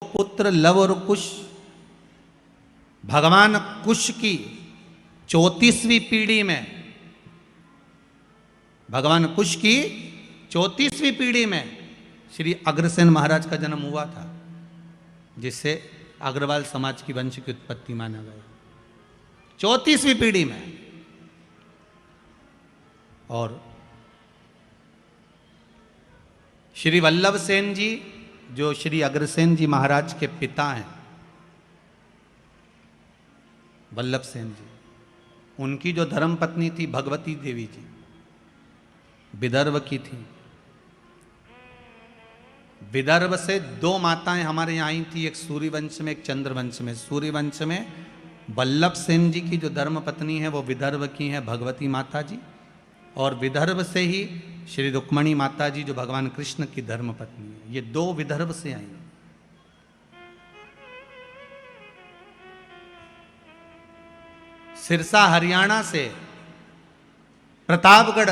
पुत्र लव और कुश भगवान कुश की 34वीं पीढ़ी में, भगवान कुश की 34वीं पीढ़ी में श्री अग्रसेन महाराज का जन्म हुआ था, जिससे अग्रवाल समाज की वंश की उत्पत्ति माना गया 34वीं पीढ़ी में। और श्री वल्लभ सेन जी जो श्री अग्रसेन जी महाराज के पिता हैं, वल्लभ सेन जी, उनकी जो धर्मपत्नी थी भगवती देवी जी, विदर्भ की थी। विदर्भ से दो माताएं हमारे यहाँ आई थी, एक सूर्यवंश में एक चंद्रवंश में। सूर्यवंश में वल्लभ सेन जी की जो धर्मपत्नी है वो विदर्भ की है भगवती माता जी, और विदर्भ से ही श्री रुक्मणी माता जी जो भगवान कृष्ण की धर्मपत्नी है। ये दो विदर्भ से आई। सिरसा हरियाणा से, प्रतापगढ़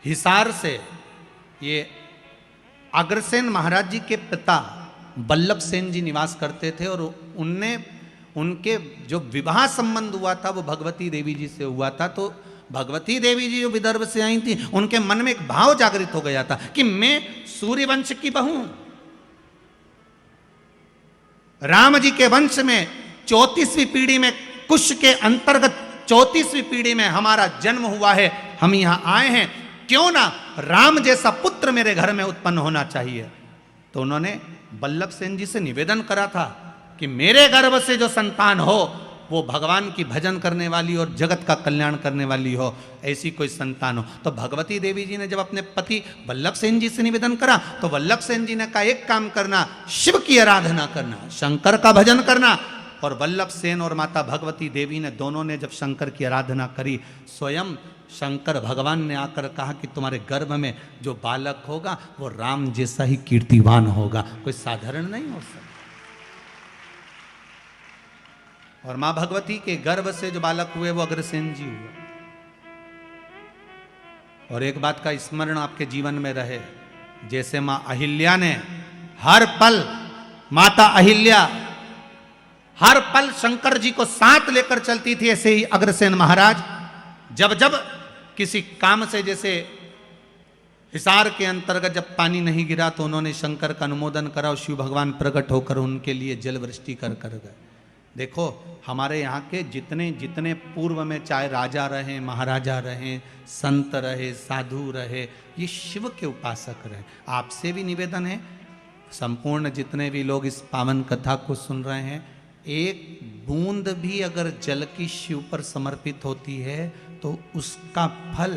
हिसार से ये अग्रसेन महाराज जी के पिता वल्लभ सेन जी निवास करते थे, और उनके जो विवाह संबंध हुआ था वो भगवती देवी जी से हुआ था। तो भगवती देवी जी जो विदर्भ से आई थी, उनके मन में एक भाव जागृत हो गया था कि मैं सूर्यवंश की बहू, राम जी के वंश में 34वीं पीढ़ी में, कुश के अंतर्गत 34वीं पीढ़ी में हमारा जन्म हुआ है, हम यहां आए हैं, क्यों ना राम जैसा पुत्र मेरे घर में उत्पन्न होना चाहिए। तो उन्होंने वल्लभ सेन जी से निवेदन करा था कि मेरे गर्भ से जो संतान हो वो भगवान की भजन करने वाली और जगत का कल्याण करने वाली हो, ऐसी कोई संतान हो। तो भगवती देवी जी ने जब अपने पति वल्लभ सेन जी से निवेदन करा, तो वल्लभ सेन जी ने कहा एक काम करना, शिव की आराधना करना, शंकर का भजन करना। और वल्लभ सेन और माता भगवती देवी ने दोनों ने जब शंकर की आराधना करी, स्वयं शंकर भगवान ने आकर कहा कि तुम्हारे गर्भ में जो बालक होगा वो राम जैसा ही कीर्तिवान होगा, कोई साधारण नहीं हो सकता। और मां भगवती के गर्भ से जो बालक हुए वो अग्रसेन जी हुए। और एक बात का स्मरण आपके जीवन में रहे, जैसे मां अहिल्या ने हर पल, माता अहिल्या हर पल शंकर जी को साथ लेकर चलती थी, ऐसे ही अग्रसेन महाराज जब जब किसी काम से, जैसे हिसार के अंतर्गत जब पानी नहीं गिरा तो उन्होंने शंकर का अनुमोदन करा और शिव भगवान प्रकट होकर उनके लिए जल वृष्टि कर गए। देखो हमारे यहाँ के जितने जितने पूर्व में चाहे राजा रहे, महाराजा रहे, संत रहे, साधु रहे, ये शिव के उपासक रहे। आपसे भी निवेदन है, संपूर्ण जितने भी लोग इस पावन कथा को सुन रहे हैं, एक बूंद भी अगर जल की शिव पर समर्पित होती है तो उसका फल